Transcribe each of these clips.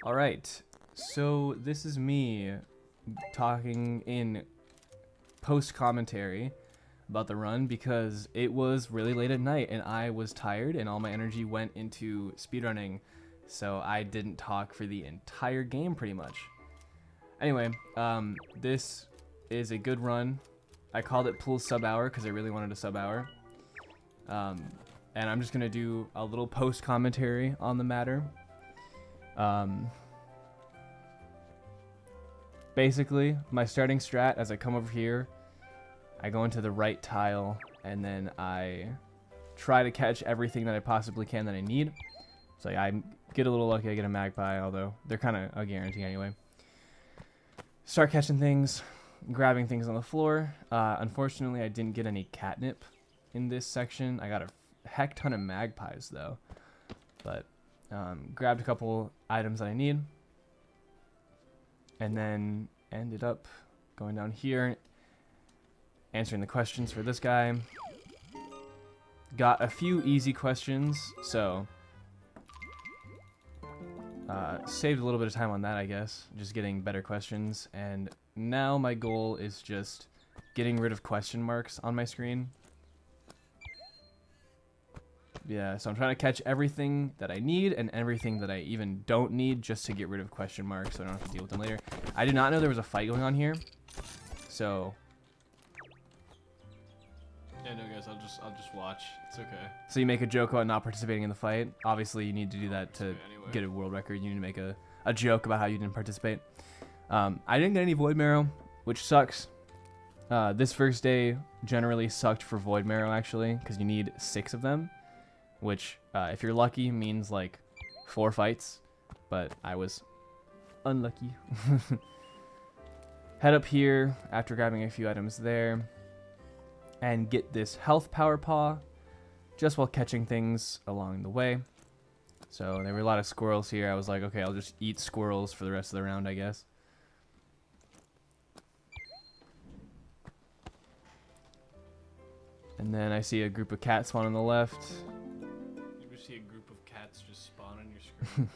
All right, so this is me talking in post commentary about the run because it was really late at night and I was tired and all my energy went into speedrunning, so I didn't talk for the entire game pretty much. Anyway, this is a good run. I called it pool sub hour because I really wanted a sub hour. And I'm just gonna do a little post commentary on the matter. Basically, my starting strat as I come over here, I go into the right tile and then I try to catch everything that I possibly can that I need. So I get a little lucky, I get a magpie, although they're kind of a guarantee anyway. Start catching things, grabbing things on the floor. Unfortunately, I didn't get any catnip in this section. I got a heck ton of magpies though, but grabbed a couple items that I need, and then ended up going down here, answering the questions for this guy. Got a few easy questions, so saved a little bit of time on that, I guess, just getting better questions. And now my goal is just getting rid of question marks on my screen. Yeah, so I'm trying to catch everything that I need and everything that I even don't need just to get rid of question marks so I don't have to deal with them later. I did not know there was a fight going on here, so... Yeah, no guys, I'll just watch. It's okay. So you make a joke about not participating in the fight. Obviously, you need to do that to Anyway. get a world record. You need to make a joke about how you didn't participate. I didn't get any Void Marrow, which sucks. This first day generally sucked for Void Marrow, actually, because you need 6 of them. Which, if you're lucky, means like 4 fights, but I was unlucky. Head up here after grabbing a few items there, and get this health power paw, just while catching things along the way. So there were a lot of squirrels here. I was like, okay, I'll just eat squirrels for the rest of the round, I guess. And then I see a group of cats spawn on the left. See a group of cats just spawn on your screen.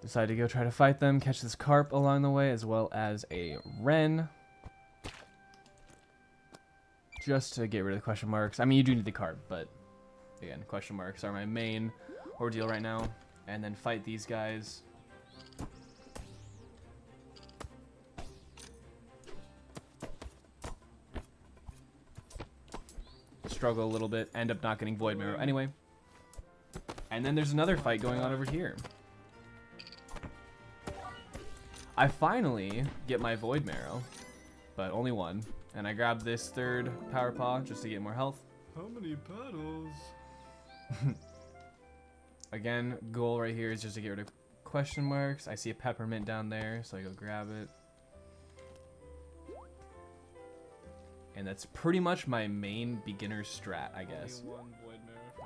Decide to go try to fight them, catch this carp along the way, as well as a wren. Just to get rid of the question marks. I mean, you do need the carp, but again, question marks are my main ordeal right now. And then fight these guys. Struggle a little bit, end up not getting Void Marrow anyway. And then there's another fight going on over here. I finally get my Void Marrow, but only one. And I grab this 3rd power paw just to get more health. How many battles? Again, goal right here is just to get rid of question marks. I see a peppermint down there, so I go grab it. And that's pretty much my main beginner strat, I guess.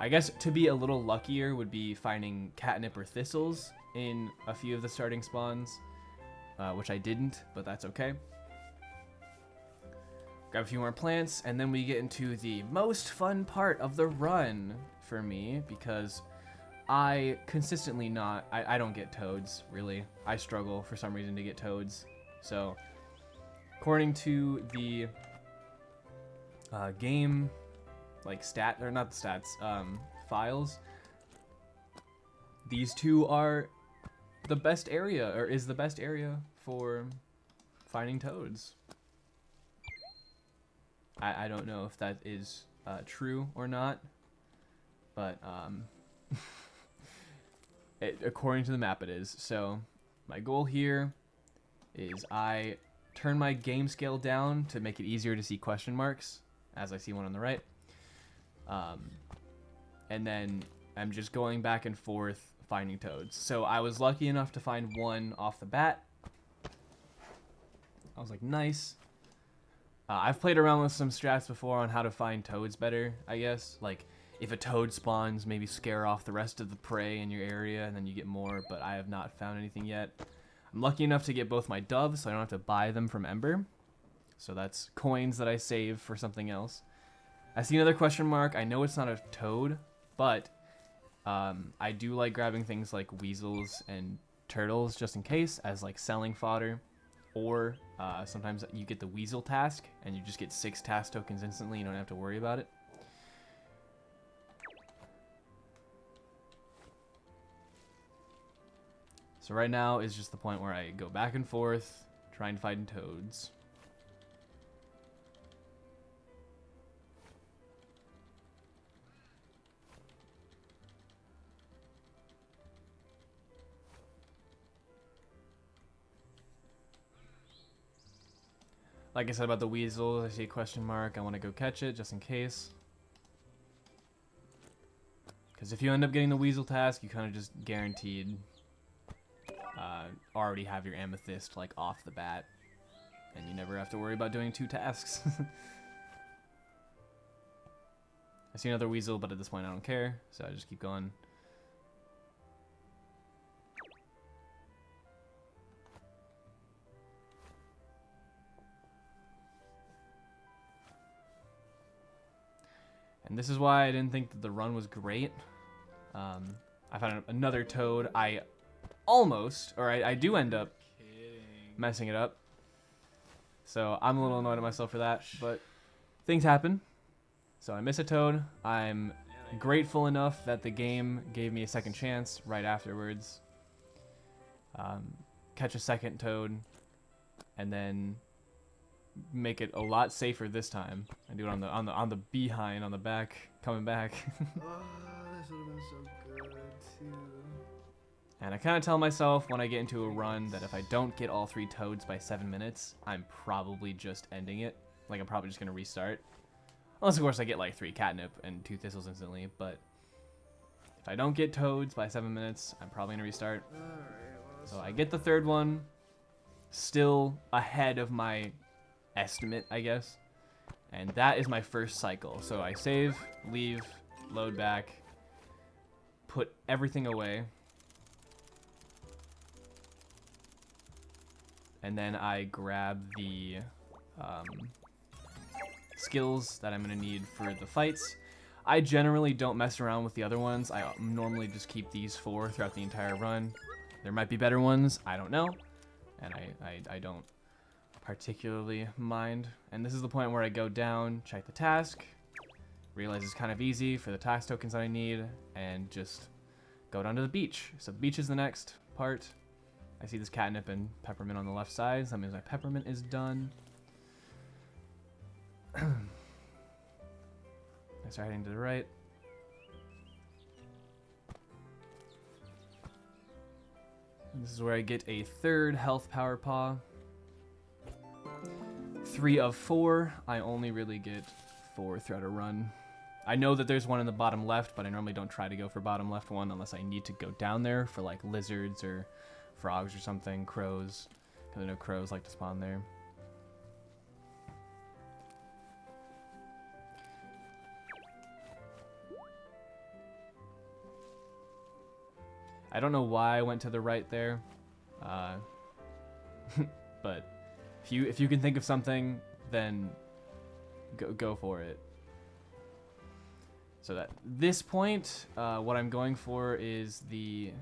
I guess to be a little luckier would be finding catnip or thistles in a few of the starting spawns, which I didn't, but that's okay. Grab a few more plants, and then we get into the most fun part of the run for me, because I consistently I don't get toads, really. I struggle for some reason to get toads. So, according to the game, like not the stats, files, these two are the best area, or is the best area for finding toads. I don't know if that is true or not, but according to the map it is. So my goal here is I turn my game scale down to make it easier to see question marks, as I see one on the right. And then I'm just going back and forth finding toads. So I was lucky enough to find one off the bat. I was like, nice. I've played around with some strats before on how to find toads better, I guess. Like, if a toad spawns, maybe scare off the rest of the prey in your area, and then you get more, but I have not found anything yet. I'm lucky enough to get both my doves, so I don't have to buy them from Ember. So that's coins that I save for something else. I see another question mark. I know it's not a toad, but I do like grabbing things like weasels and turtles just in case as like selling fodder, or sometimes you get the weasel task and you just get 6 task tokens instantly. You don't have to worry about it. So right now is just the point where I go back and forth trying to find toads. Like I said about the weasels, I see a question mark. I want to go catch it just in case. Because if you end up getting the weasel task, you kind of just guaranteed already have your amethyst like off the bat. And you never have to worry about doing 2 tasks. I see another weasel, but at this point I don't care. So I just keep going. And this is why I didn't think that the run was great. I found another toad. I almost, or I do end up messing it up. So I'm a little annoyed at myself for that, but things happen. So I miss a toad. I'm grateful enough that the game gave me a second chance right afterwards. Catch a second toad, and then make it a lot safer this time. I do it on the behind on the back coming back. Oh, this would have been so good too. And I kind of tell myself when I get into a run that if I don't get all 3 toads by 7 minutes, I'm probably just ending it. Like I'm probably just gonna restart, unless of course I get like 3 catnip and 2 thistles instantly. But if I don't get toads by 7 minutes, I'm probably gonna restart. Alright, well, So I get the 3rd one, still ahead of my estimate, I guess. And that is my first cycle. So I save, leave, load back, put everything away. And then I grab the skills that I'm going to need for the fights. I generally don't mess around with the other ones. I normally just keep these 4 throughout the entire run. There might be better ones, I don't know. And I don't particularly mind. And this is the point where I go down, check the task, realize it's kind of easy for the task tokens that I need, and just go down to the beach. So the beach is the next part. I see this catnip and peppermint on the left side, so that means my peppermint is done. I start heading to the right. And this is where I get a 3rd health power paw. 3 of 4. I only really get 4 throughout a run. I know that there's one in the bottom left, but I normally don't try to go for bottom left one unless I need to go down there for like lizards or frogs or something, crows, because I know crows like to spawn there. I don't know why I went to the right there, but if you can think of something, then go for it. So at this point, what I'm going for is the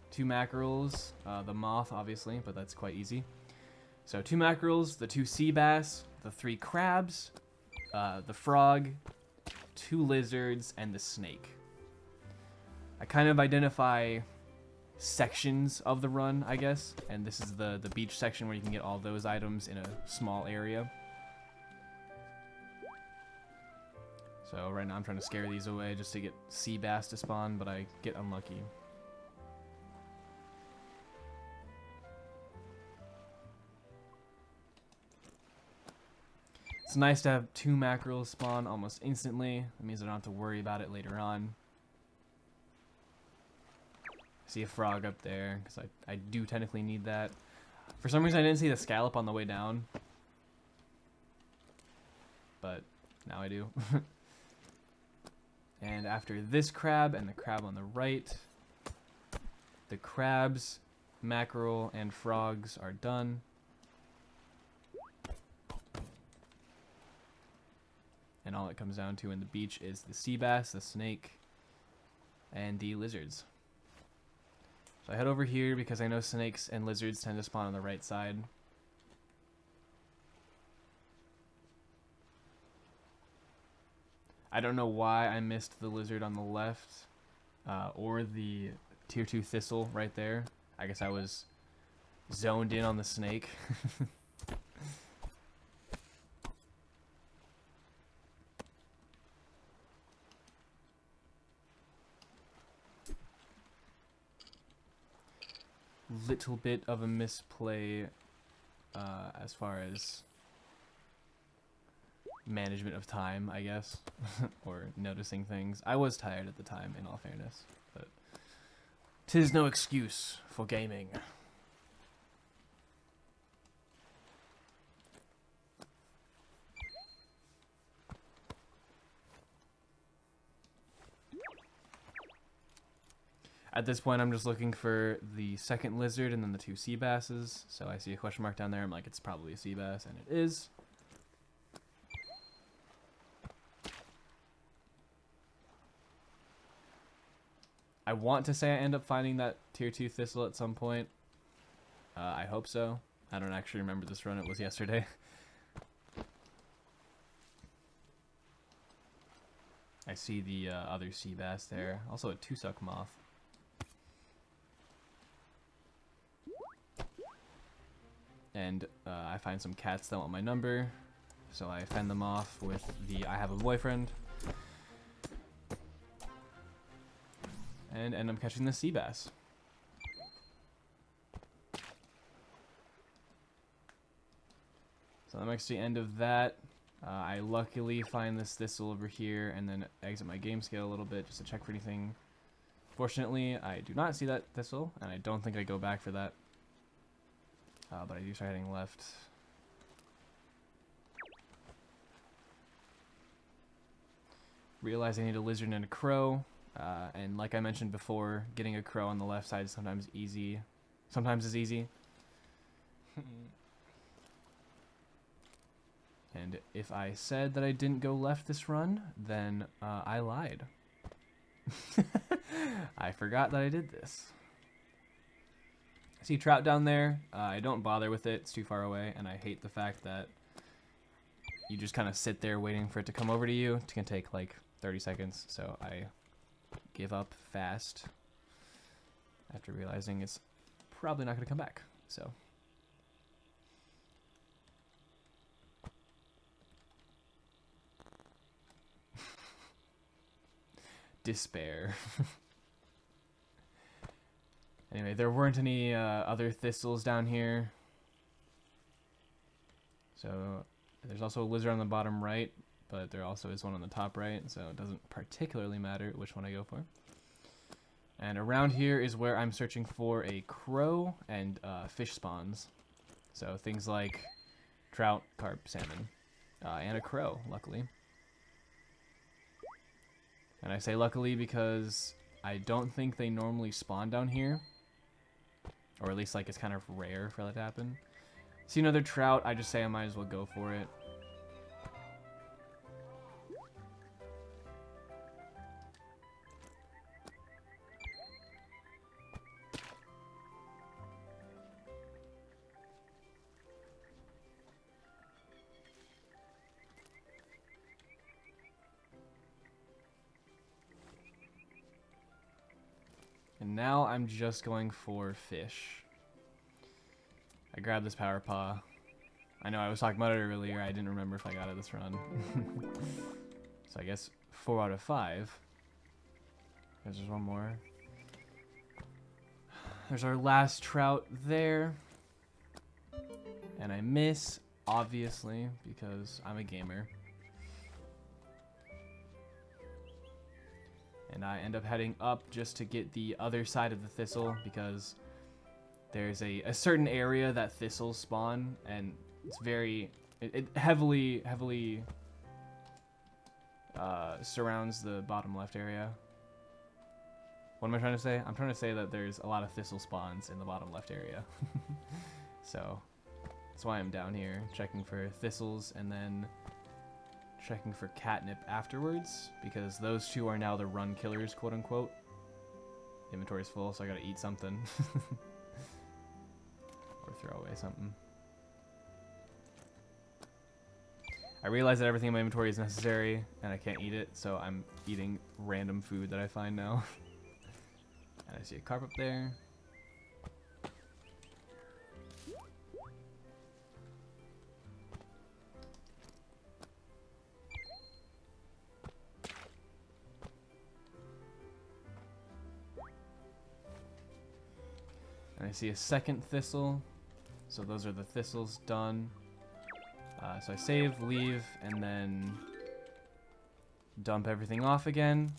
2 mackerels, the moth obviously, but that's quite easy. So 2 mackerels, the 2 sea bass, the 3 crabs, the frog, 2 lizards, and the snake. I kind of identify sections of the run, I guess, and this is the beach section where you can get all those items in a small area. So right now I'm trying to scare these away just to get sea bass to spawn, but I get unlucky. It's nice to have 2 mackerels spawn almost instantly. That means I don't have to worry about it later on. See a frog up there, because I do technically need that. For some reason I didn't see the scallop on the way down. But now I do. And after this crab and the crab on the right, the crabs, mackerel, and frogs are done. And all it comes down to in the beach is the sea bass, the snake, and the lizards. So I head over here because I know snakes and lizards tend to spawn on the right side. I don't know why I missed the lizard on the left, or the tier 2 thistle right there. I guess I was zoned in on the snake. Little bit of a misplay as far as management of time, I guess, or noticing things. I was tired at the time, in all fairness, but 'tis no excuse for gaming. At this point, I'm just looking for the second lizard and then the 2 sea basses. So I see a question mark down there. I'm like, it's probably a sea bass, and it is. I want to say I end up finding that tier 2 thistle at some point. I hope so. I don't actually remember this run. It was yesterday. I see the other sea bass there. Also a 2-suck moth. And I find some cats that want my number, so I fend them off with the I have a boyfriend. And end up catching the sea bass. So that makes the end of that. I luckily find this thistle over here and then exit my game scale a little bit just to check for anything. Fortunately, I do not see that thistle, and I don't think I go back for that. But I do start heading left. Realize I need a lizard and a crow. And like I mentioned before, getting a crow on the left side is sometimes easy. Sometimes is easy. And if I said that I didn't go left this run, then I lied. I forgot that I did this. I see trout down there. I don't bother with it. It's too far away, and I hate the fact that you just kind of sit there waiting for it to come over to you. It can take like 30 seconds, so I give up fast after realizing it's probably not going to come back. So despair. Anyway, there weren't any other thistles down here. So there's also a lizard on the bottom right, but there also is one on the top right, so it doesn't particularly matter which one I go for. And around here is where I'm searching for a crow and fish spawns. So things like trout, carp, salmon, and a crow, luckily. And I say luckily because I don't think they normally spawn down here. Or at least, like, it's kind of rare for that to happen. See another trout, I just say I might as well go for it. And now I'm just going for fish. I grabbed this power paw. I know I was talking about it earlier. I didn't remember if I got it this run. So I guess 4 out of 5. There's just one more. There's our last trout there. And I miss, obviously, because I'm a gamer. And I end up heading up just to get the other side of the thistle because there's a certain area that thistles spawn, and it's very, it heavily surrounds the bottom left area. What am I trying to say? I'm trying to say that there's a lot of thistle spawns in the bottom left area. So that's why I'm down here checking for thistles and then checking for catnip afterwards, because those two are now the run killers, quote unquote. inventory's full, so I gotta eat something. Or throw away something. I realize that everything in my inventory is necessary, and I can't eat it, so I'm eating random food that I find now. And I see a carp up there. And I see a second thistle. So those are the thistles done. So I save, leave, and then dump everything off again.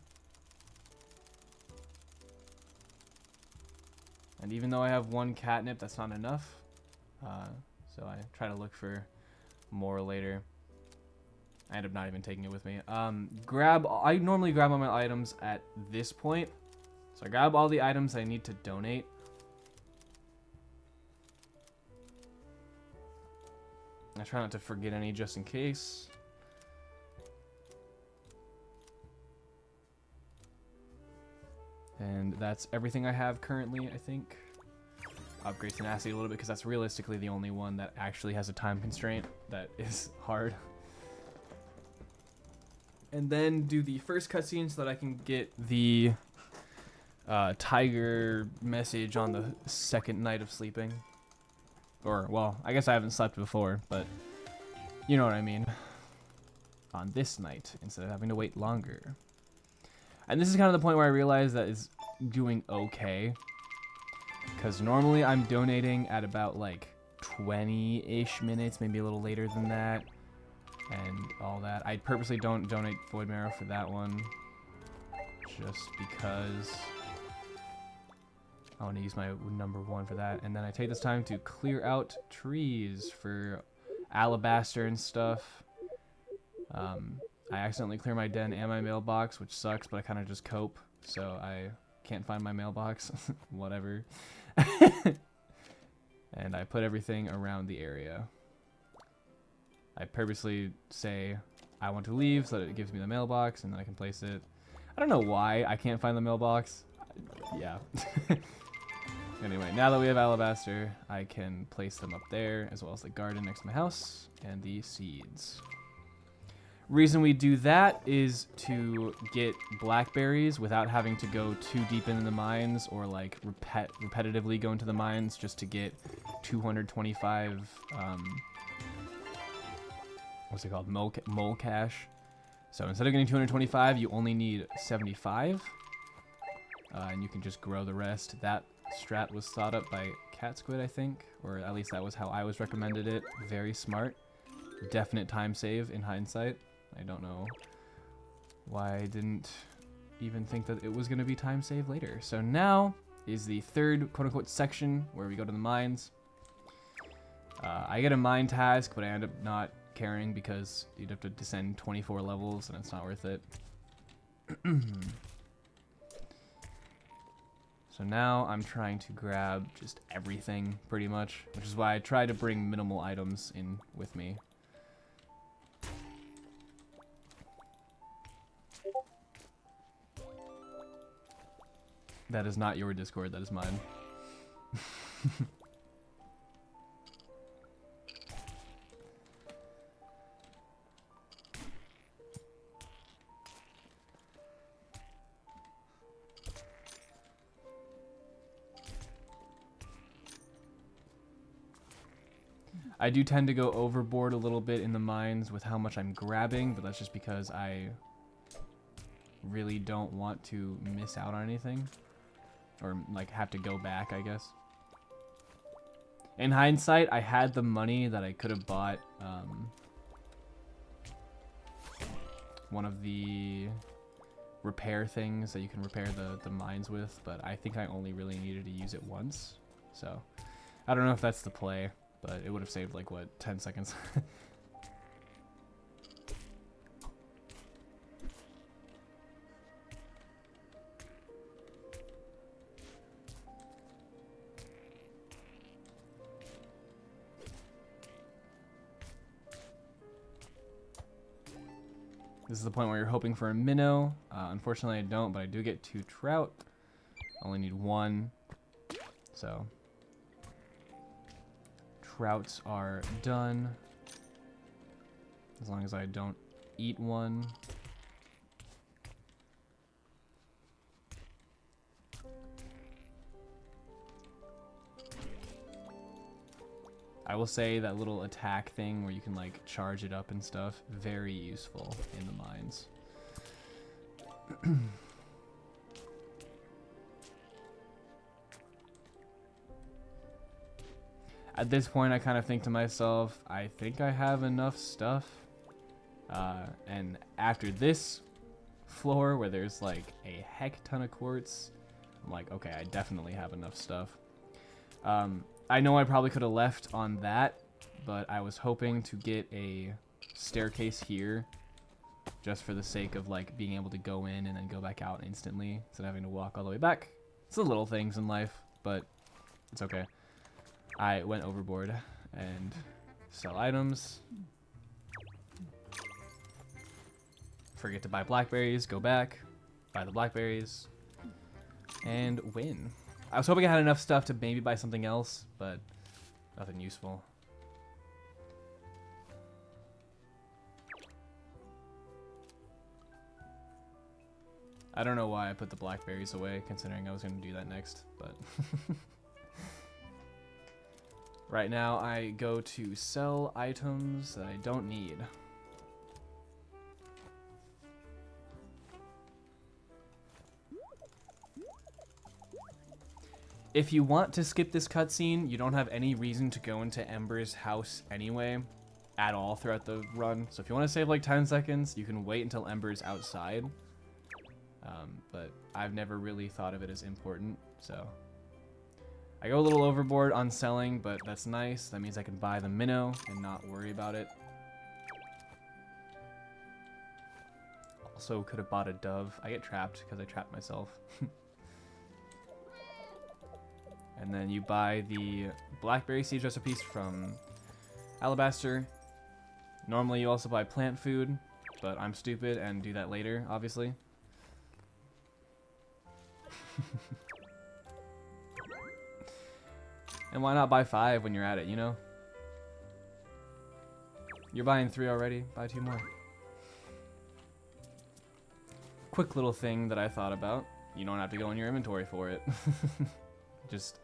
And even though I have one catnip, that's not enough. So I try to look for more later. I end up not even taking it with me. I normally grab all my items at this point. So I grab all the items I need to donate. I try not to forget any just in case. And that's everything I have currently, I think. Upgrade tenacity a little bit because that's realistically the only one that actually has a time constraint that is hard. And then do the first cutscene so that I can get the tiger message on the second night of sleeping. Or, well, I guess I haven't slept before, but you know what I mean. On this night, instead of having to wait longer. And this is kind of the point where I realize that it's doing okay. Because normally I'm donating at about like 20-ish minutes, maybe a little later than that. And all that. I purposely don't donate Void Marrow for that one. Just because I want to use my number 1 for that. And then I take this time to clear out trees for alabaster and stuff. I accidentally clear my den and my mailbox, which sucks, but I kind of just cope. So I can't find my mailbox. Whatever. And I put everything around the area. I purposely say I want to leave so that it gives me the mailbox and then I can place it. I don't know why I can't find the mailbox. Yeah. Anyway, now that we have alabaster, I can place them up there, as well as the garden next to my house, and the seeds. Reason we do that is to get blackberries without having to go too deep into the mines, or like repetitively go into the mines just to get 225, what's it called, mole cash. So instead of getting 225, you only need 75, and you can just grow the rest. That strat was thought up by Cat Squid, I think, or at least that was how I was recommended it. Very smart. Definite time save in hindsight. I don't know why I didn't even think that it was going to be time save later. So now is the third quote-unquote section where we go to the mines. I get a mine task, but I end up not caring because you'd have to descend 24 levels and it's not worth it. So now I'm trying to grab just everything, pretty much, which is why I try to bring minimal items in with me. That is not your Discord, that is mine. I do tend to go overboard a little bit in the mines with how much I'm grabbing, but that's just because I really don't want to miss out on anything. Or, like, have to go back, I guess. In hindsight, I had the money that I could have bought one of the repair things that you can repair the mines with, but I think I only really needed to use it once. So, I don't know if that's the play. But it would have saved, like, what, 10 seconds? This is the point where you're hoping for a minnow. Unfortunately, I don't, but I do get 2 trout. Only need one. So trouts are done. As long as I don't eat one. I will say that little attack thing where you can like charge it up and stuff, very useful in the mines. At this point, I kind of think to myself, I think I have enough stuff. And after this floor where there's like a heck ton of quartz, I'm like, okay, I definitely have enough stuff. I know I probably could have left on that, but I was hoping to get a staircase here just for the sake of like being able to go in and then go back out instantly instead of having to walk all the way back. It's the little things in life, but it's okay. I went overboard and sell items. Forget to buy blackberries, go back, buy the blackberries, and win. I was hoping I had enough stuff to maybe buy something else, but nothing useful. I don't know why I put the blackberries away, considering I was going to do that next, but... Right now, I go to sell items that I don't need. If you want to skip this cutscene, you don't have any reason to go into Ember's house anyway, at all throughout the run. So if you want to save like 10 seconds, you can wait until Ember's outside. But I've never really thought of it as important, so... I go a little overboard on selling, but that's nice. That means I can buy the minnow and not worry about it. Also, could have bought a dove. I get trapped because I trapped myself. And then you buy the blackberry seed recipes from Alabaster. Normally you also buy plant food, but I'm stupid and do that later, obviously. And why not buy 5 when you're at it, you know? You're buying 3 already, buy 2 more. Quick little thing that I thought about. You don't have to go in your inventory for it. Just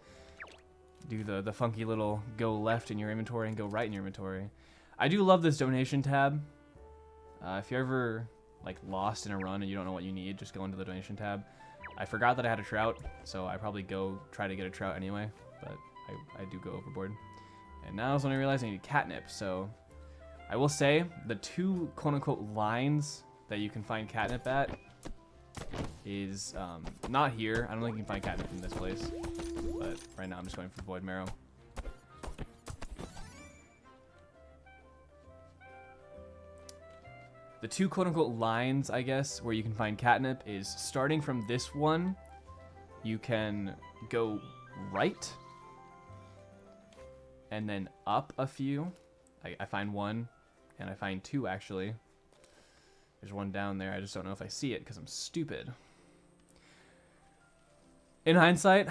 do the funky little go left in your inventory and go right in your inventory. I do love this donation tab. If you're ever like lost in a run and you don't know what you need, just go into the donation tab. I forgot that I had a trout, so I probably go try to get a trout anyway, but I do go overboard. And now is when I realize I need catnip, so I will say the 2 quote-unquote lines that you can find catnip at is not here. I don't think you can find catnip in this place, but right now I'm just going for void marrow. The 2 quote-unquote lines, I guess, where you can find catnip is starting from this one, you can go right and then up a few. I find 1 and I find 2 actually. There's 1 down there. I just don't know if I see it because I'm stupid. In hindsight,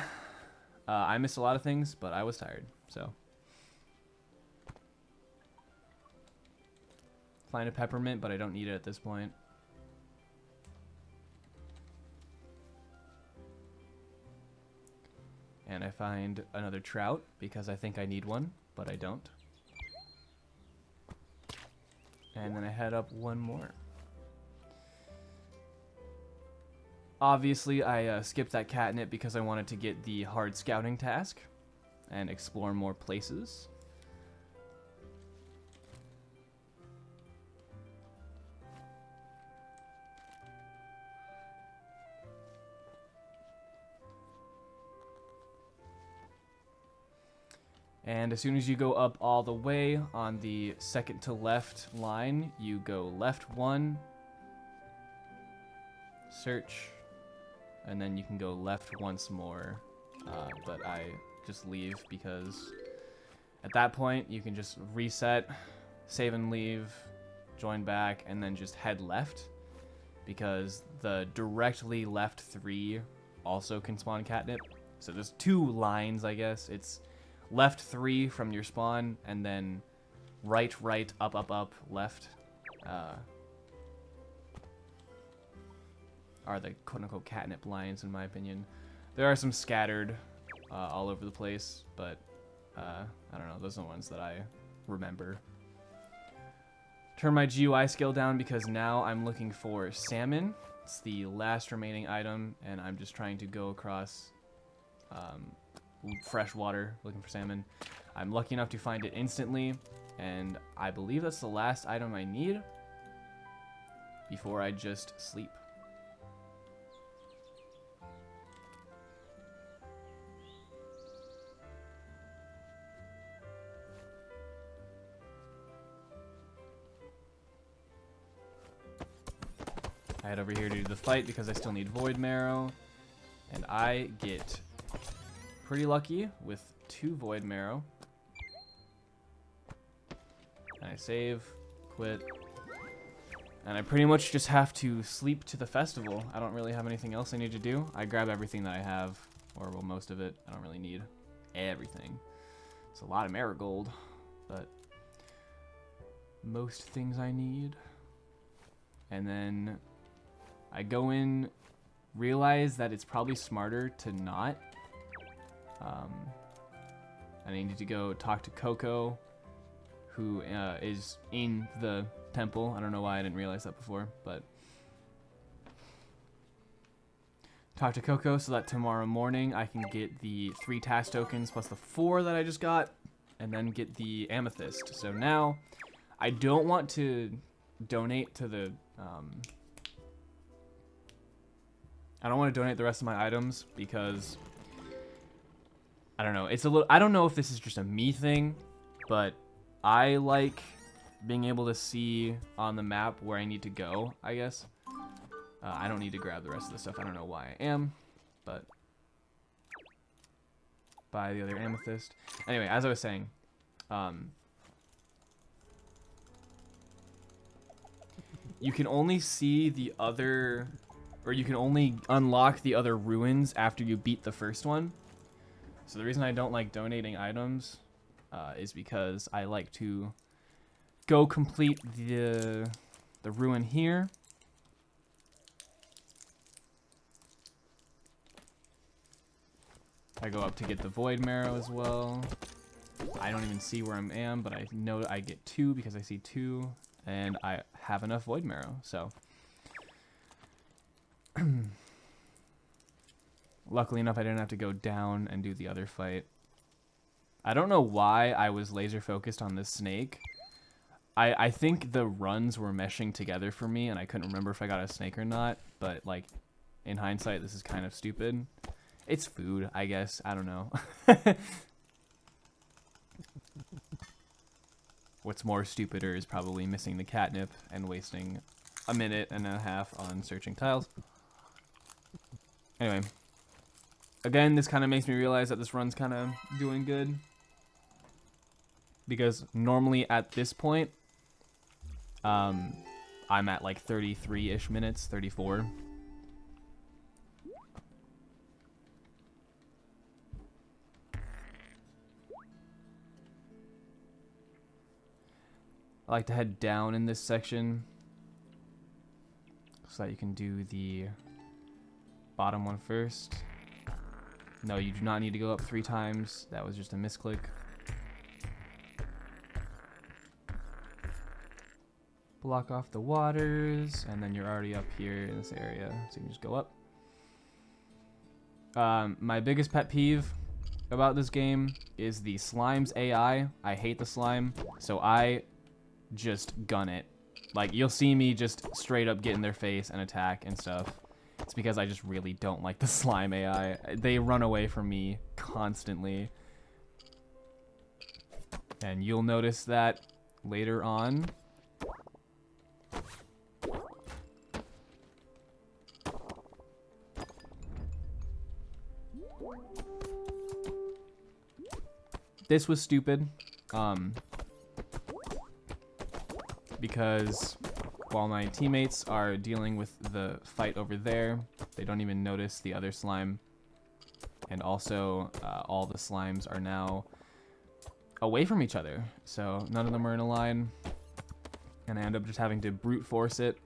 I missed a lot of things, but I was tired, so. Find a peppermint, but I don't need it at this point. And I find another trout because I think I need one, but I don't. And then I head up 1 more. Obviously, I skipped that catnip because I wanted to get the hard scouting task and explore more places. And as soon as you go up all the way on the second to left line, you go left 1, search, and then you can go left once more. But I just leave because at that point you can just reset, save and leave, join back, and then just head left because the directly left 3 also can spawn catnip. So there's 2 lines, I guess. It's left 3 from your spawn, and then right, up, left are the quote-unquote catnip lines, in my opinion. There are some scattered all over the place, but I don't know. Those are the ones that I remember. Turn my GUI skill down because now I'm looking for salmon. It's the last remaining item, and I'm just trying to go across fresh water looking for salmon. I'm lucky enough to find it instantly, and I believe that's the last item I need before I just sleep. I head over here to do the fight because I still need Void Marrow, and I get pretty lucky with 2 Void Marrow. And I save, quit, and I pretty much just have to sleep to the festival. I don't really have anything else I need to do. I grab everything that I have, or well, most of it. I don't really need everything. It's a lot of marigold, but most things I need. And then I go in, realize that it's probably smarter to not. I need to go talk to Coco, who is in the temple. I don't know why I didn't realize that before, but talk to Coco so that tomorrow morning I can get the 3 task tokens plus the 4 that I just got, and then get the amethyst. So now I don't want to donate to the I don't want to donate the rest of my items because I don't know. It's a little. I don't know if this is just a me thing, but I like being able to see on the map where I need to go, I guess. I don't need to grab the rest of the stuff. I don't know why I am, but buy the other amethyst. Anyway, as I was saying, you can only see the other, or you can only unlock the other ruins after you beat the first one. So the reason I don't like donating items is because I like to go complete the ruin here. I go up to get the Void Marrow as well. I don't even see where I am, but I know I get 2 because I see 2, and I have enough Void Marrow, so. Luckily enough, I didn't have to go down and do the other fight. I don't know why I was laser focused on this snake. I think the runs were meshing together for me, and I couldn't remember if I got a snake or not, but, like, in hindsight, this is kind of stupid. It's food, I guess. I don't know. What's more stupider is probably missing the catnip and wasting a minute and a half on searching tiles. Anyway. Again, this kind of makes me realize that this run's kind of doing good. Because normally at this point, I'm at like 33-ish minutes, 34. I like to head down in this section so that you can do the bottom one first. No, you do not need to go up 3 times. That was just a misclick. Block off the waters, and then you're already up here in this area, so you can just go up. My biggest pet peeve about this game is the slime's AI. I hate the slime, so I just gun it. Like, you'll see me just straight up get in their face and attack and stuff. It's because I just really don't like the slime AI. They run away from me constantly. And you'll notice that later on. This was stupid. Because, while my teammates are dealing with the fight over there. They don't even notice the other slime. And also, all the slimes are now away from each other. So none of them are in a line. And I end up just having to brute force it,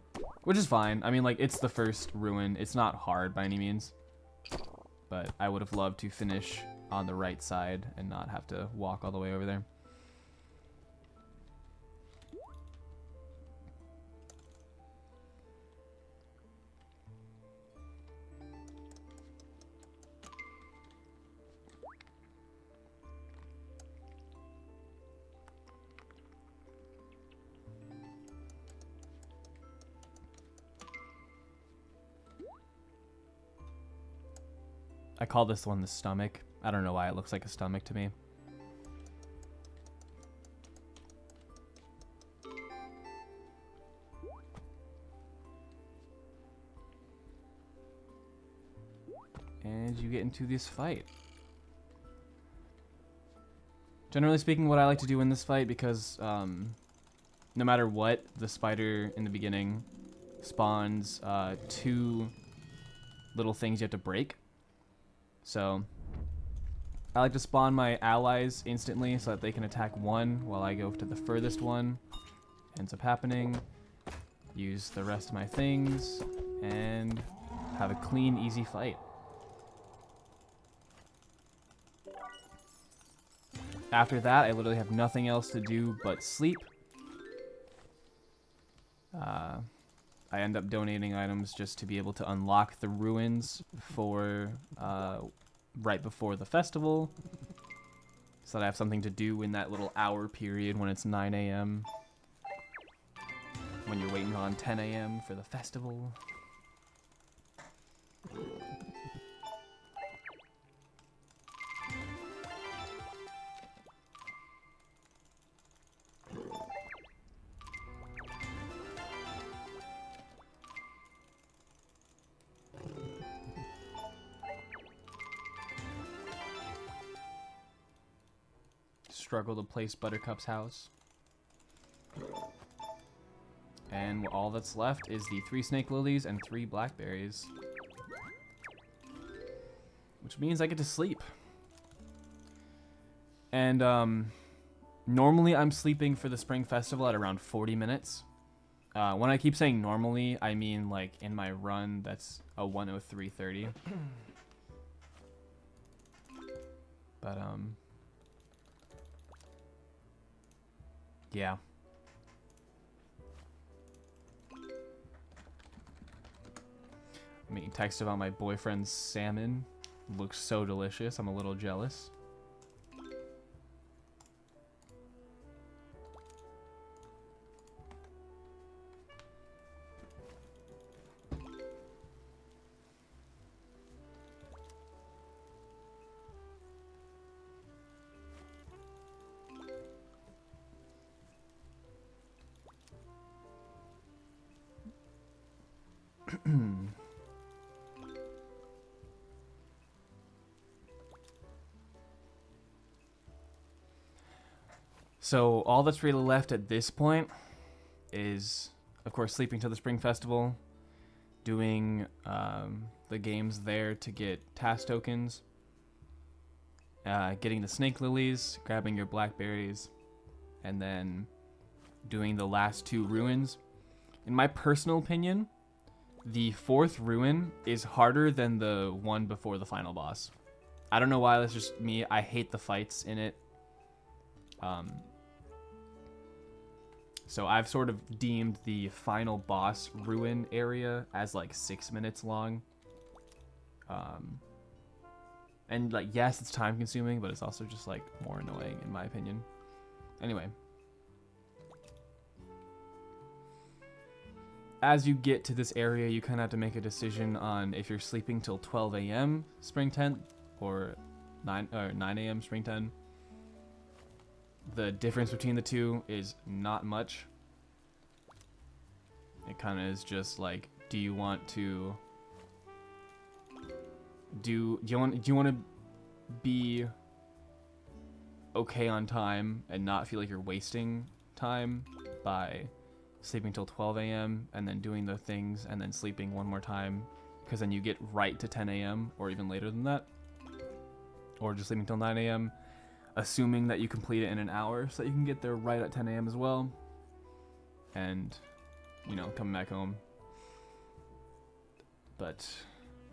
which is fine. I mean, like, it's the first ruin. It's not hard by any means. But I would have loved to finish on the right side and not have to walk all the way over there. I call this one the stomach. I don't know why it looks like a stomach to me. And you get into this fight. Generally speaking, what I like to do in this fight, because no matter what, the spider in the beginning spawns 2 little things you have to break. So I like to spawn my allies instantly so that they can attack one while I go to the furthest one. Ends up happening. Use the rest of my things and have a clean, easy fight. After that, I literally have nothing else to do but sleep. I end up donating items just to be able to unlock the ruins for right before the festival, so that I have something to do in that little hour period when it's 9 a.m. when you're waiting on 10 a.m. for the festival. Struggle to place Buttercup's house. And all that's left is the 3 snake lilies and 3 blackberries. Which means I get to sleep. And normally I'm sleeping for the Spring Festival at around 40 minutes. When I keep saying normally, I mean like in my run that's a 1:03:30. But yeah. I'm getting texted about my boyfriend's salmon. Looks so delicious. I'm a little jealous. So all that's really left at this point is, of course, sleeping to the Spring Festival, doing the games there to get task tokens, getting the snake lilies, grabbing your blackberries, and then doing the last 2 ruins. In my personal opinion, the 4th ruin is harder than the one before the final boss. I don't know why, that's just me. I hate the fights in it. So I've sort of deemed the final boss ruin area as like 6 minutes long. And like, yes, it's time consuming, but it's also just like more annoying in my opinion. Anyway. As you get to this area, you kind of have to make a decision on if you're sleeping till 12 a.m. Spring 10th or 9 a.m. Spring 10. The difference between the two is not much. It kind of is just like, do you want to be okay on time and not feel like you're wasting time by sleeping till 12 a.m. and then doing the things and then sleeping one more time, because then you get right to 10 a.m. or even later than that, or just sleeping till 9 a.m. assuming that you complete it in an hour so that you can get there right at 10 a.m. as well, and you know, coming back home. But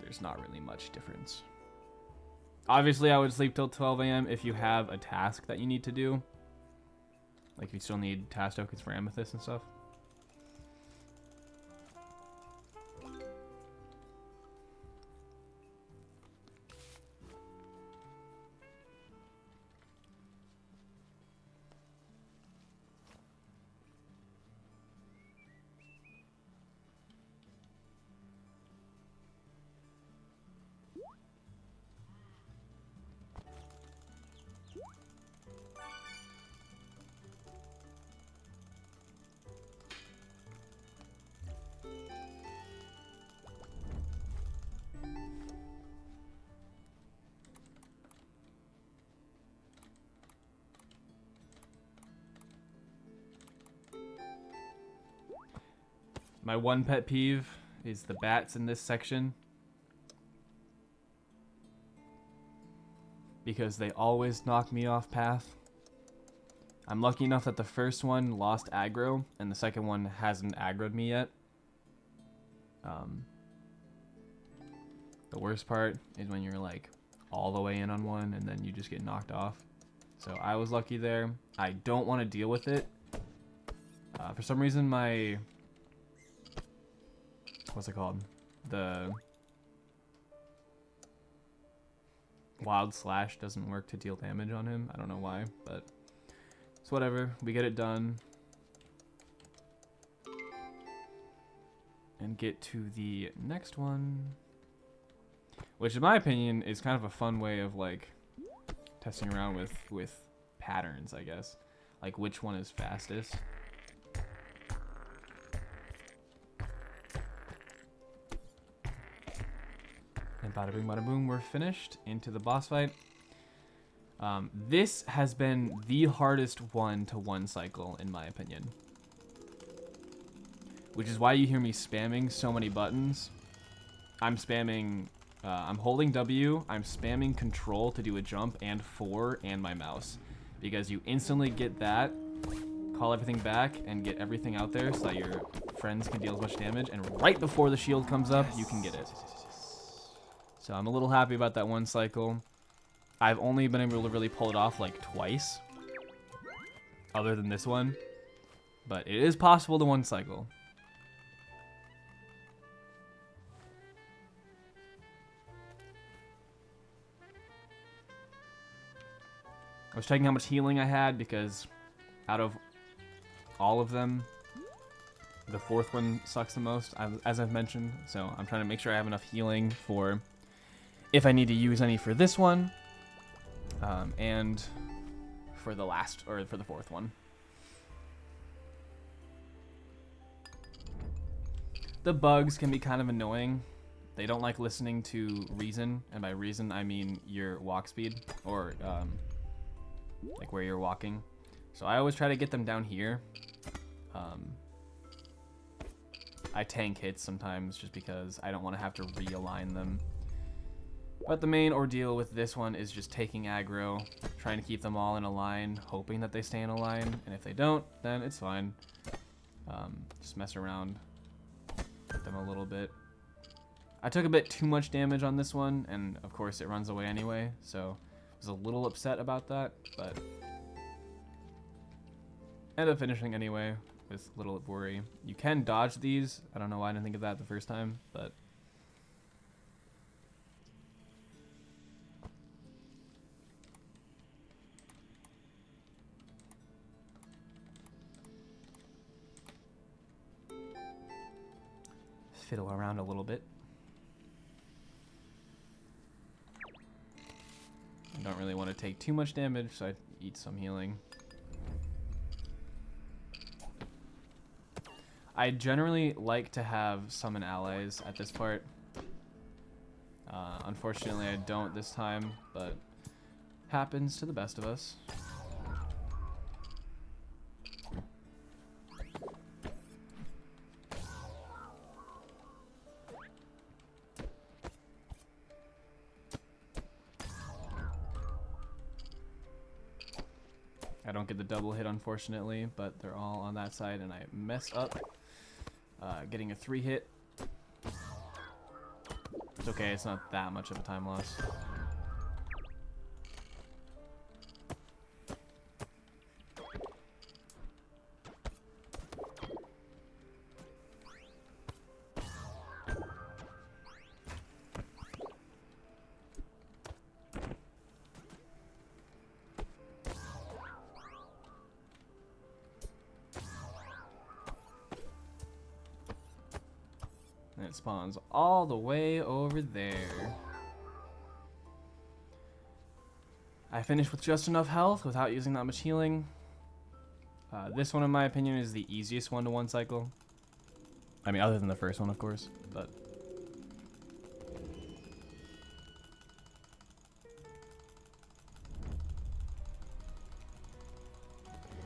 there's not really much difference. Obviously, I would sleep till 12 a.m. if you have a task that you need to do. Like, if you still need task tokens for Amethyst and stuff. My one pet peeve is the bats in this section, because they always knock me off path. I'm lucky enough that the first one lost aggro and the second one hasn't aggroed me yet. The worst part is when you're like all the way in on one and then you just get knocked off. So I was lucky there. I don't want to deal with it. For some reason my... what's it called? The Wild Slash doesn't work to deal damage on him. I don't know why, but it's whatever. We get it done. And get to the next one. Which, in my opinion, is kind of a fun way of, like, testing around with patterns, I guess. Like, which one is fastest. And bada bing bada boom, we're finished. Into the boss fight. This has been the hardest one to one cycle, in my opinion. Which is why you hear me spamming so many buttons. I'm spamming... I'm holding W, I'm spamming control to do a jump, and 4, and my mouse. Because you instantly get that, call everything back, and get everything out there so that your friends can deal as much damage, and right before the shield comes up, you can get it. So I'm a little happy about that one cycle. I've only been able to really pull it off like twice, other than this one. But it is possible to one cycle. I was checking how much healing I had because out of all of them, the fourth one sucks the most, as I've mentioned. So I'm trying to make sure I have enough healing for if I need to use any for this one, and for the last, or for the fourth one. The bugs can be kind of annoying. They don't like listening to reason, and by reason I mean your walk speed, or like where you're walking. So I always try to get them down here. I tank hits sometimes just because I don't want to have to realign them. But the main ordeal with this one is just taking aggro, trying to keep them all in a line, hoping that they stay in a line, and if they don't, then it's fine. Just mess around with them a little bit. I took a bit too much damage on this one, and of course it runs away anyway, so I was a little upset about that, but ended up finishing anyway with little worry. You can dodge these. I don't know why I didn't think of that the first time, but fiddle around a little bit. I don't really want to take too much damage, so I eat some healing. I generally like to have summon allies at this part. Unfortunately, I don't this time, but happens to the best of us. I don't get the double hit, unfortunately, but they're all on that side, and I messed up getting a 3-hit. It's okay, it's not that much of a time loss. And it spawns all the way over there. I finished with just enough health without using that much healing. This one, in my opinion, is the easiest one to one cycle. I mean, other than the first one, of course, but...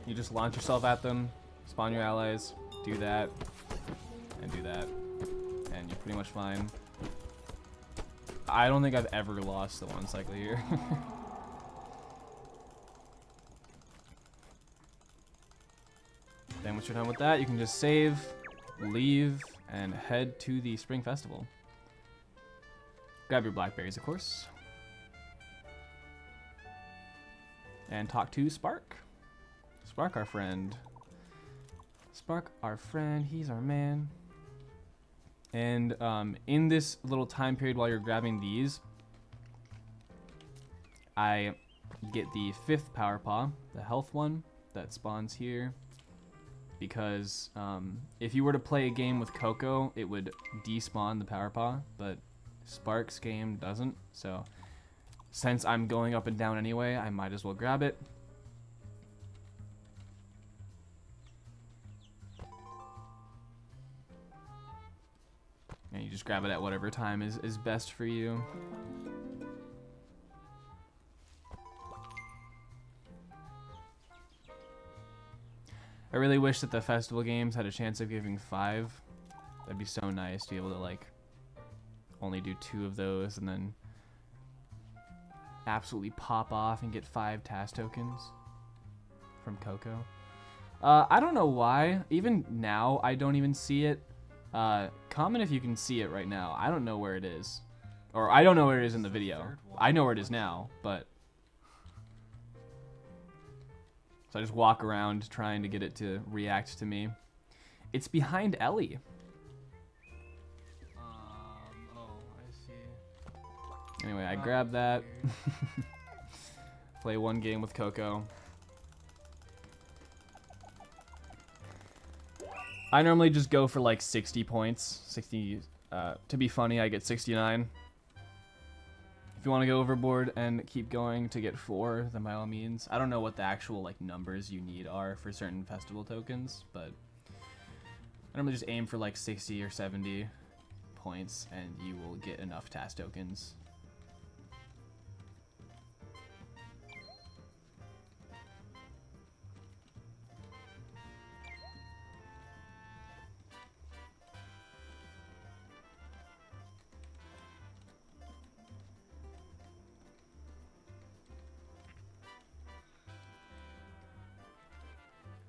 You just launch yourself at them, spawn your allies, do that, and do that, and you're pretty much fine. I don't think I've ever lost the one cycle here. Then once you're done with that, you can just save, leave, and head to the Spring Festival. Grab your blackberries, of course. And talk to Spark. Spark, our friend. Spark, our friend. He's our man. And in this little time period while you're grabbing these, I get the 5th Power Paw, the health one that spawns here. Because if you were to play a game with Coco, it would despawn the Power Paw, but Spark's game doesn't. So since I'm going up and down anyway, I might as well grab it. And you just grab it at whatever time is best for you. I really wish that the festival games had a chance of giving 5. That'd be so nice to be able to like only do 2 of those and then absolutely pop off and get 5 task tokens from Coco. I don't know why. Even now, I don't even see it. Comment if you can see it right now. I don't know where it is. Or I don't know where it is in the video. I know where it is now, but... So I just walk around trying to get it to react to me. It's behind Ellie. Oh, I see. Anyway, I grab that. Play one game with Coco. I normally just go for like 60 points. 60. To be funny, I get 69. If you want to go overboard and keep going to get 4, then by all means. I don't know what the actual like numbers you need are for certain festival tokens, but I normally just aim for like 60 or 70 points, and you will get enough task tokens.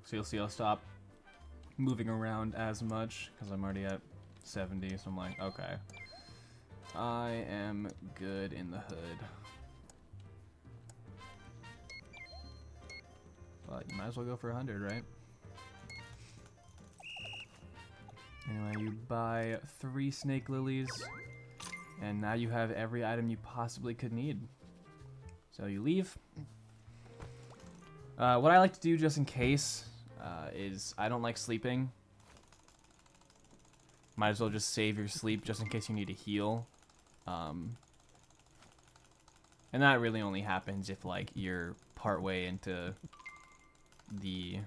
So you'll see I'll stop moving around as much because I'm already at 70, so I'm like, okay. I am good in the hood. But you might as well go for 100, right? Anyway, you buy 3 snake lilies, and now you have every item you possibly could need. So you leave. What I like to do just in case is I don't like sleeping. Might as well just save your sleep just in case you need to heal. And that really only happens if like you're partway into the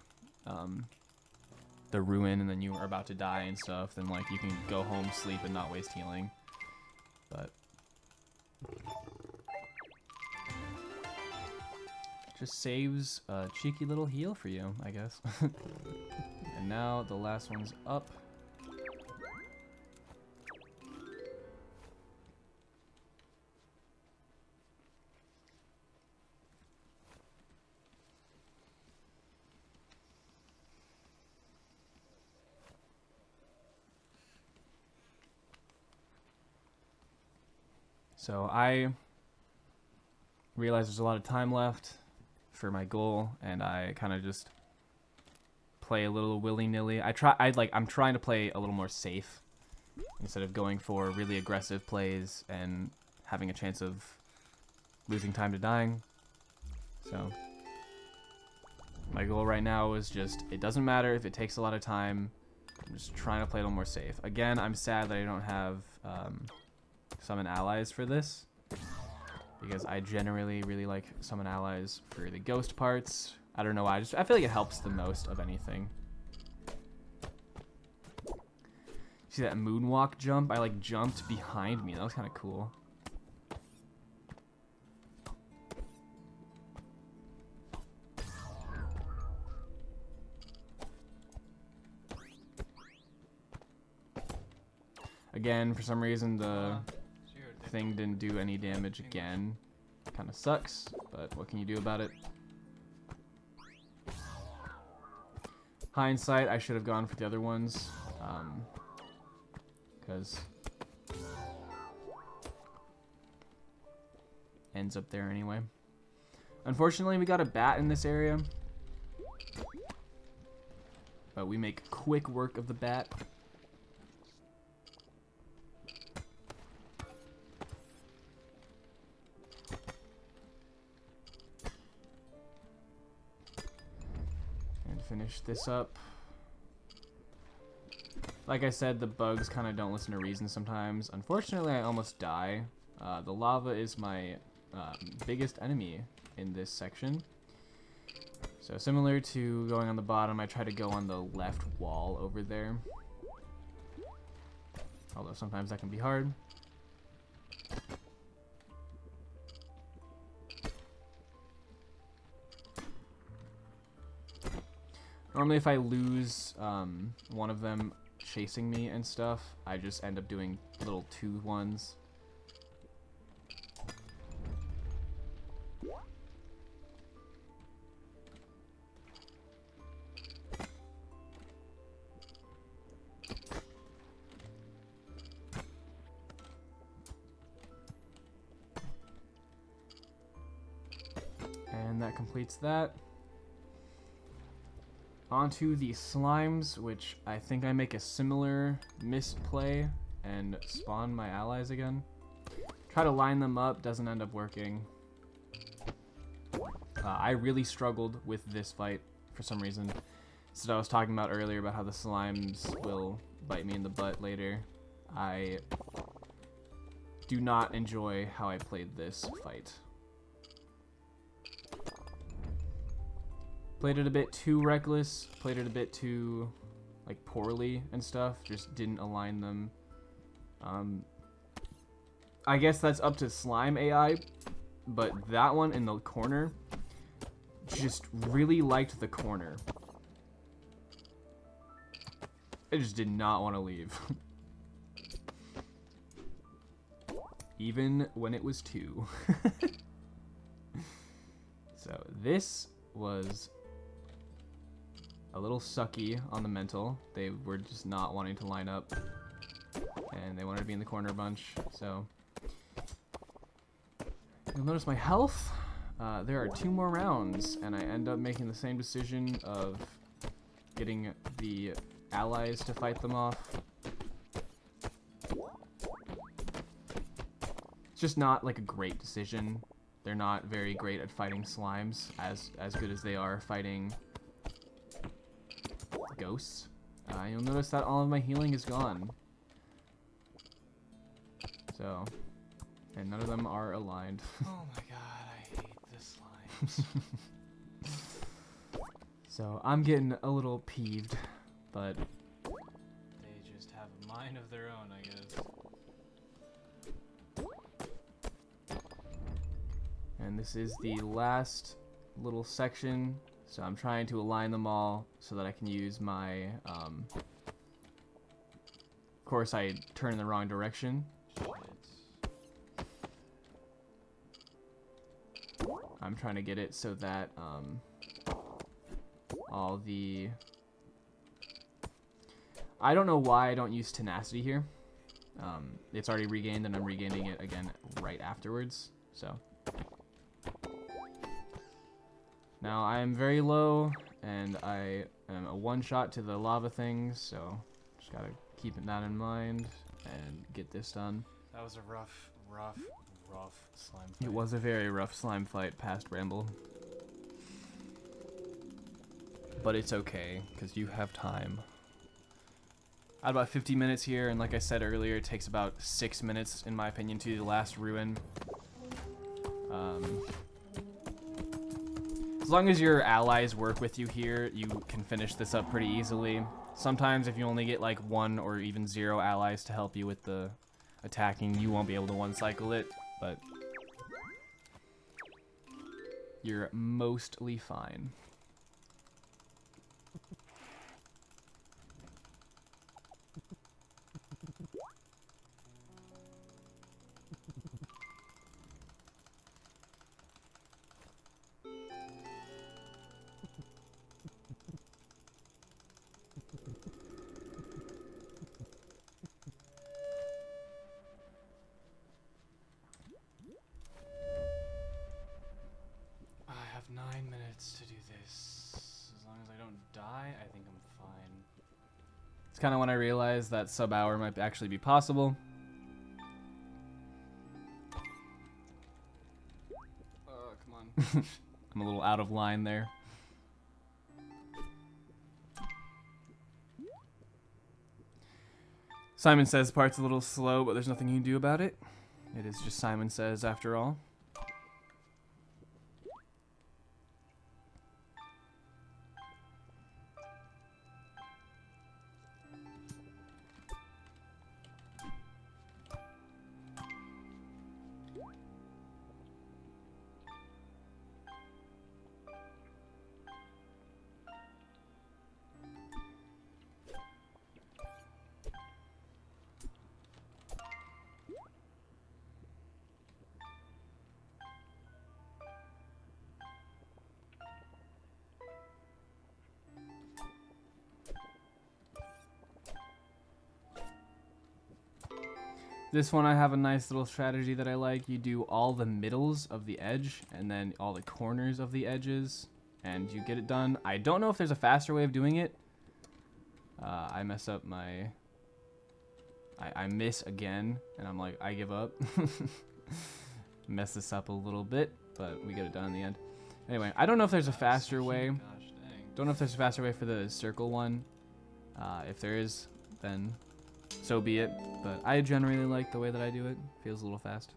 ruin and then you are about to die and stuff, then like you can go home, sleep, and not waste healing. But just saves a cheeky little heal for you, I guess. And now the last one's up. So I realize there's a lot of time left for my goal, and I kind of just play a little willy-nilly. I'm trying to play a little more safe instead of going for really aggressive plays and having a chance of losing time to dying. So my goal right now is just, it doesn't matter if it takes a lot of time. I'm just trying to play a little more safe. Again, I'm sad that I don't have summon allies for this, because I generally really like summon allies for the ghost parts. I don't know why, I feel like it helps the most of anything. See that moonwalk jump? I like jumped behind me. That was kind of cool. Again, for some reason the thing didn't do any damage again. Kind of sucks, but what can you do about it? Hindsight, I should have gone for the other ones, because ends up there anyway. Unfortunately, we got a bat in this area, but we make quick work of the bat. Finish this up. Like I said, the bugs kind of don't listen to reason sometimes. Unfortunately, I almost die. The lava is my biggest enemy in this section. So similar to going on the bottom, I try to go on the left wall over there. Although sometimes that can be hard. Normally if I lose one of them chasing me and stuff, I just end up doing little 2-1s. And that completes that. Onto the slimes, which I think I make a similar misplay and spawn my allies again. Try to line them up, doesn't end up working. I really struggled with this fight for some reason. So I was talking about earlier about how the slimes will bite me in the butt later. I do not enjoy how I played this fight. Played it a bit too reckless, played it a bit too, like, poorly and stuff, just didn't align them. I guess that's up to slime AI, but that one in the corner, just really liked the corner. I just did not want to leave. Even when it was 2. So this was a little sucky on the mental. They were just not wanting to line up, and they wanted to be in the corner a bunch. So you'll notice my health. There are 2 more rounds, and I end up making the same decision of getting the allies to fight them off. It's just not like a great decision. They're not very great at fighting slimes, as good as they are fighting ghosts. You'll notice that all of my healing is gone. So, and none of them are aligned. Oh my god, I hate the slimes. So I'm getting a little peeved, but They just have a mind of their own, I guess. and this is the last little section. So I'm trying to align them all so that I can use my, of course I turn in the wrong direction. Shit. I'm trying to get it so that, all the... I don't know why I don't use tenacity here. It's already regained, and I'm regaining it again right afterwards. So now I am very low, and I am a one-shot to the lava things, so just gotta keep that in mind and get this done. That was a rough slime fight. It was a very rough slime fight past Bramble. But it's okay, because you have time. I had about 50 minutes here, and like I said earlier, it takes about 6 minutes, in my opinion, to the last ruin. As long as your allies work with you here, you can finish this up pretty easily. Sometimes if you only get like 1 or even 0 allies to help you with the attacking, you won't be able to one-cycle it, but you're mostly fine. I have 9 minutes to do this. As long as I don't die, I think I'm fine. It's kind of when I realized that sub-hour might actually be possible. Come on. I'm a little out of line there. Simon Says part's a little slow, but there's nothing you can do about it. It is just Simon Says after all. This one I have a nice little strategy that I like. You do all the middles of the edge and then all the corners of the edges, and you get it done. I don't know if there's a faster way of doing it. I mess up my... I miss again, and I'm like, I give up. Mess this up a little bit, but we get it done in the end. Anyway, I don't know if there's a faster way. Gosh dang. Don't know if there's a faster way for the circle one. If there is, then so be it. But I generally like the way that I do it. Feels a little fast.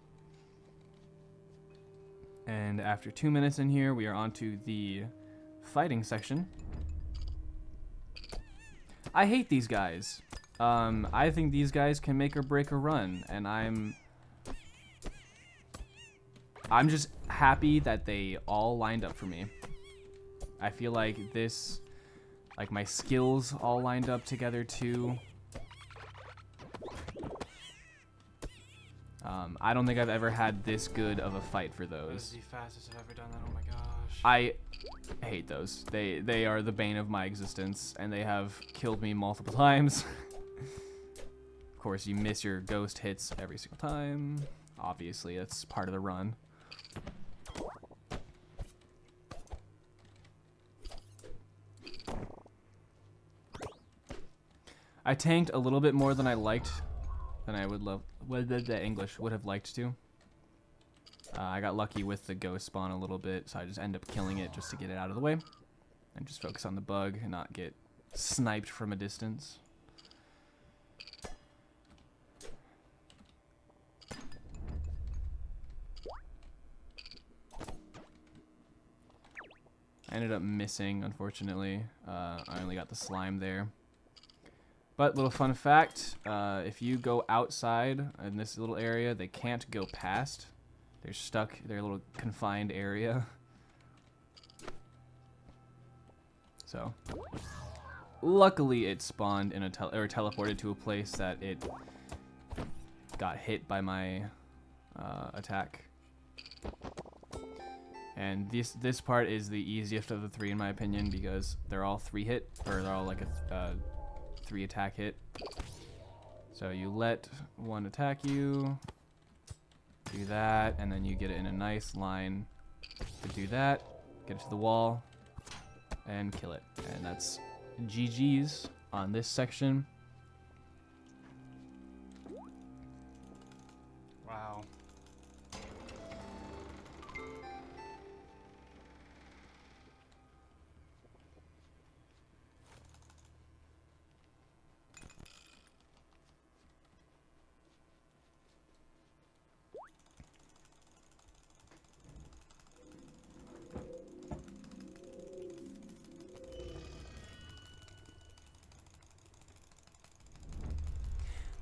And after 2 minutes in here, we are on to the fighting section. I hate these guys. I think these guys can make or break a run, and I'm just happy that they all lined up for me. I feel like this, like my skills all lined up together too. I don't think I've ever had this good of a fight for That was those. the fastest I've ever done that. Oh my gosh. I hate those. They are the bane of my existence, and they have killed me multiple times. Of course, you miss your ghost hits every single time. Obviously, that's part of the run. I tanked a little bit more than I liked, than I would love. Well, the English would have liked to. I got lucky with the ghost spawn a little bit, so I just end up killing it just to get it out of the way, and just focus on the bug and not get sniped from a distance. I ended up missing, unfortunately. I only got the slime there. But little fun fact, if you go outside in this little area, they can't go past. They're stuck, they're a little confined area. So, luckily it spawned in a or teleported to a place that it got hit by my attack. And this part is the easiest of the three in my opinion, because they're all 3 hit, or they're all like a 3 attack hit. So you let one attack you, do that, and then you get it in a nice line to do that, get it to the wall, and kill it. And that's GG's on this section. Wow.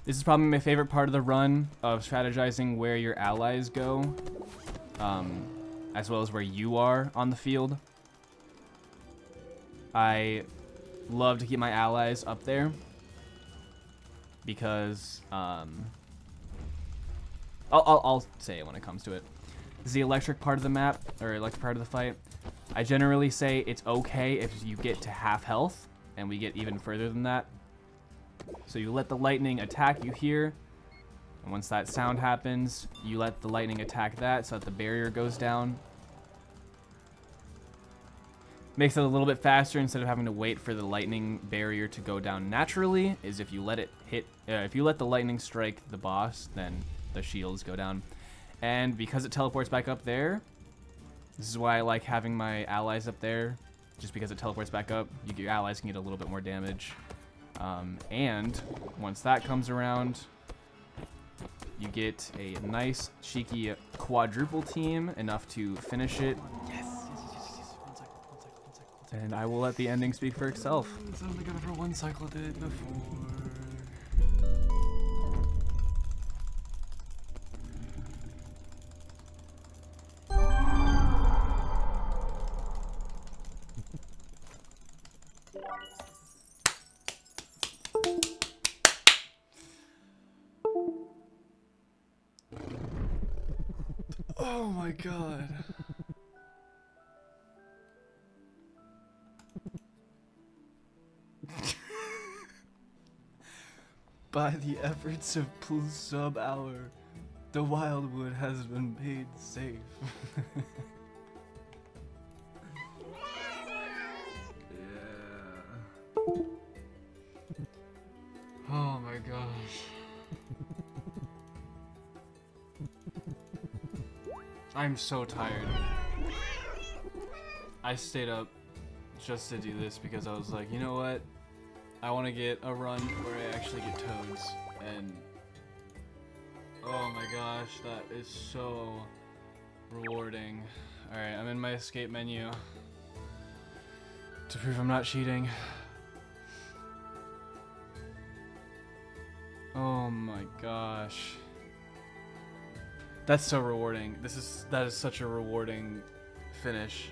This is probably my favorite part of the run, of strategizing where your allies go, as well as where you are on the field. I love to keep my allies up there because I'll say it when it comes to it. This is the electric part of the map, or electric part of the fight. I generally say it's okay if you get to half health, and we get even further than that. So you let the lightning attack you here, and once that sound happens, you let the lightning attack that so that the barrier goes down. Makes it a little bit faster instead of having to wait for the lightning barrier to go down naturally, is if you let it hit, if you let the lightning strike the boss, then the shields go down. And because it teleports back up there, this is why I like having my allies up there, just because it teleports back up, your allies can get a little bit more damage. And once that comes around, you get a nice, cheeky quadruple team, enough to finish it. Yes. One cycle. And I will let the ending speak for itself. It's only good for one cycle, did it before. Oh my god. By the efforts of Sub Hour, the Wildwood has been made safe. Yeah. Oh my gosh. I'm so tired. I stayed up just to do this because I was like, you know what? I want to get a run where I actually get toads. And oh my gosh, that is so rewarding. Alright, I'm in my escape menu to prove I'm not cheating. Oh my gosh. That's so rewarding. That is such a rewarding finish.